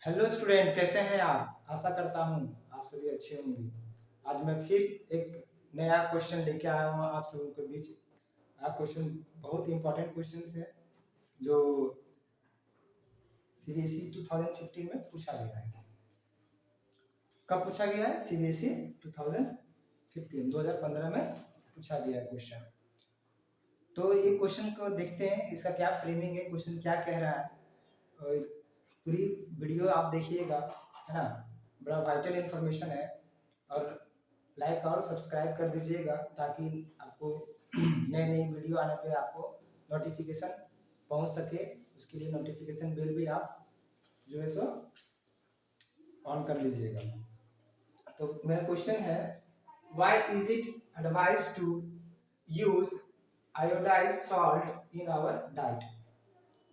Hello student, कैसे हैं आप? आशा करता हूँ आप सभी अच्छे होंगे। आज मैं फिर एक नया क्वेश्चन लेके आया हूँ आप सबों के बीच। क्वेश्चन बहुत इंपॉर्टेंट क्वेश्चन है जो सीबीएसई 2015 में पूछा गया है। कब पूछा गया है? सीबीएसई 2015 में पूछा गया है क्वेश्चन। तो ये क्वेश्चन को देखते हैं, इसका क्या फ्रेमिंग है, क्वेश्चन क्या कह रहा है। और पूरी वीडियो आप देखिएगा, है ना। बड़ा वाइटल इन्फॉर्मेशन है। और लाइक और सब्सक्राइब कर दीजिएगा ताकि आपको नई नई वीडियो आने पे आपको नोटिफिकेशन पहुंच सके। उसके लिए नोटिफिकेशन बेल भी आप जो है सो ऑन कर लीजिएगा। तो मेरा क्वेश्चन है, why is it advise to use iodise salt in our diet.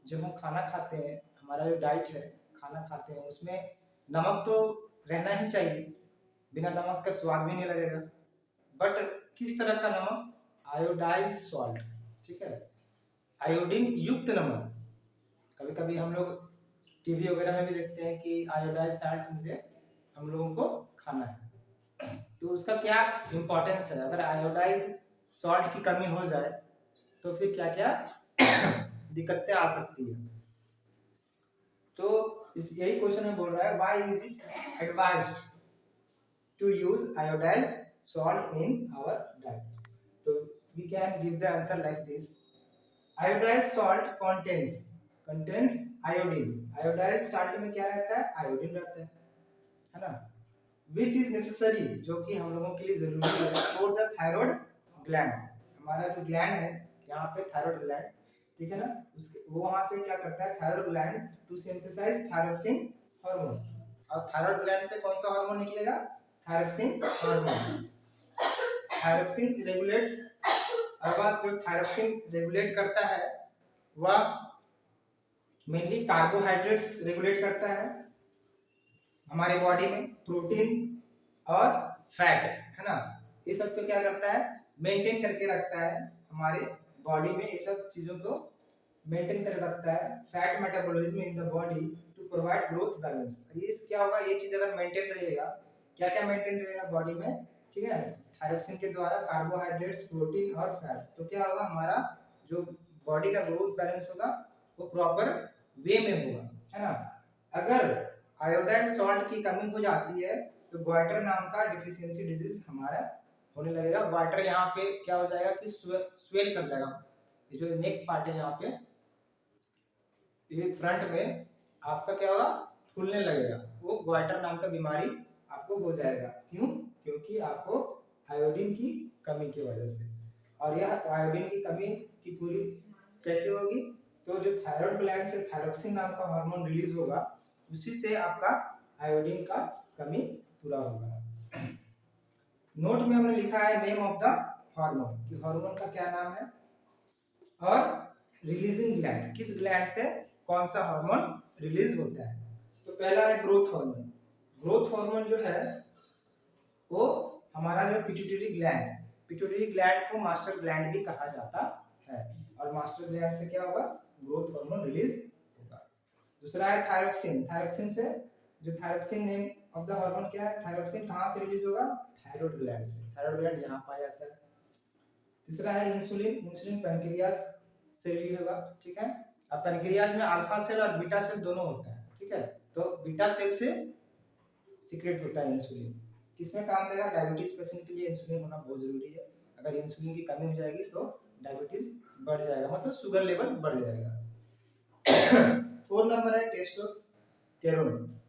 जब हम खाना खाते हैं, हमारा जो डाइट है, खाना खाते हैं, उसमें नमक तो रहना ही चाहिए। बिना नमक का स्वाद भी नहीं लगेगा। बट किस तरह का नमक? आयोडाइज सॉल्ट, ठीक है, आयोडीन युक्त नमक। कभी कभी हम लोग टीवी वगैरह में भी देखते हैं कि आयोडाइज सॉल्ट मुझे हम लोगों को खाना है। तो उसका क्या इम्पोर्टेंस है? अगर आयोडाइज सॉल्ट की कमी हो जाए तो फिर क्या क्या दिक्कतें आ सकती है। तो इस यही क्वेश्चन में बोल रहा है, why is it advised to use iodise salt in our diet. तो we can give the answer like this. Iodised salt contains iodine. Iodised salt में क्या रहता है? आयोडीन रहता है ना। विच इज नेसेसरी, जो कि हम लोगों के लिए जरूरी है फॉर द थायराइड ग्लैंड। हमारा जो ग्लैंड है यहाँ पे, थायराइड ग्लैंड, ठीक है ना, उसके वो वहां से क्या करता है, thyroid gland to synthesise thyroxine hormone. और थायराइड ग्लैंड से कौन सा हार्मोन निकलेगा? Thyroxine hormone. थायरोक्सिन रेगुलेट्स, अब जो थायरोक्सिन रेगुलेट करता है वह मेनली कार्बोहाइड्रेट्स रेगुलेट करता है हमारे बॉडी में, प्रोटीन और फैट, है ना। ये सब को क्या करता है? मेंटेन करके रखता है हमारे बॉडी में। ये सब चीजों को मेंटेन करके रखता है। Fat metabolism in the body to provide growth balance. ये क्या होगा? ये चीज अगर मेंटेन रहेगा, क्या क्या मेंटेन रहेगा बॉडी में, ठीक है, थायरोक्सिन के द्वारा कार्बोहाइड्रेट्स, प्रोटीन और फैट्स। तो क्या होगा? हमारा जो बॉडी का ग्रोथ बैलेंस होगा वो प्रॉपर वे में होगा, है ना। अगर आयोडाइज सॉल्ट की कमी हो जाती है तो ग्वाइटर नाम का डिफिशियंसी डिजीज हमारा होने लगेगा। ग्वाइटर यहाँ पे क्या हो जाएगा कि स्वेल कर जाएगा। ये जो नेक पार्ट है यहाँ पे, ये फ्रंट में आपका क्या होगा? फूलने लगेगा। वो ग्वाइटर नाम का बीमारी आपको हो जाएगा। क्यों? क्योंकि आपको आयोडीन की कमी की वजह से। और यह आयोडीन की कमी की पूरी कैसे होगी? तो जो थायराइड ग्लैंड से थायरोक्सिन नाम का हार्मोन रिलीज होगा, उसी से आपका आयोडीन का कमी पूरा होगा। नोट में हमने लिखा है नेम ऑफ द हार्मोन, कि हार्मोन का क्या नाम है, और रिलीजिंग ग्लैंड, किस ग्लैंड से कौन सा हार्मोन रिलीज होता है। तो पहला है ग्रोथ हार्मोन। ग्रोथ हार्मोन जो है वो हमारा जो पिट्यूटरी ग्लैंड, पिट्यूटरी ग्लैंड को मास्टर ग्लैंड भी कहा जाता है। और मास्टर ग्लैंड से क्या होगा? ग्रोथ हार्मोन रिलीज होगा। दूसरा है थायरोक्सिन। थायरोक्सिन से, जो thyroxine name of the hormone क्या है? थायरोक्सिन कहाँ से रिलीज होगा? थायराइड ग्लैंड से। थायराइड ग्लैंड यहाँ पाया जाता है। तीसरा है इंसुलिन। इंसुलिन पैनक्रियास से रिलीज होगा, ठीक है। अब पैनक्रियास में अल्फा सेल और बीटा सेल दोनों होता है, ठीक है। तो बीटा सेल से सीक्रेट होता है इंसुलिन। किसमें काम देगा? डायबिटीज पेशेंट के लिए इंसुलिन होना बहुत जरूरी है। अगर इंसुलिन की कमी हो जाएगी तो डायबिटीज बढ़ जाएगा, मतलब शुगर लेवल बढ़ जाएगा। 4 नंबर है टेस्टोस्टेरोन।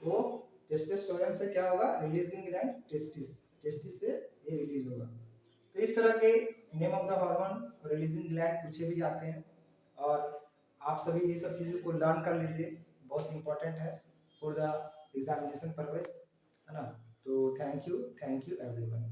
वो टेस्टोस्टेरोन से क्या होगा? रिलीजिंग ग्लैंड टेस्टिस, टेस्टिस से ये रिलीज होगा। तो इस तरह के नेम ऑफ द हार्मोन और रिलीजिंग ग्लैंड पूछे भी जाते हैं। और आप सभी ये सब चीज़ों को लर्न कर लीजिए, बहुत इंपॉर्टेंट है फॉर द एग्जामिनेशन पर्पस, है ना। तो थैंक यू एवरीवन।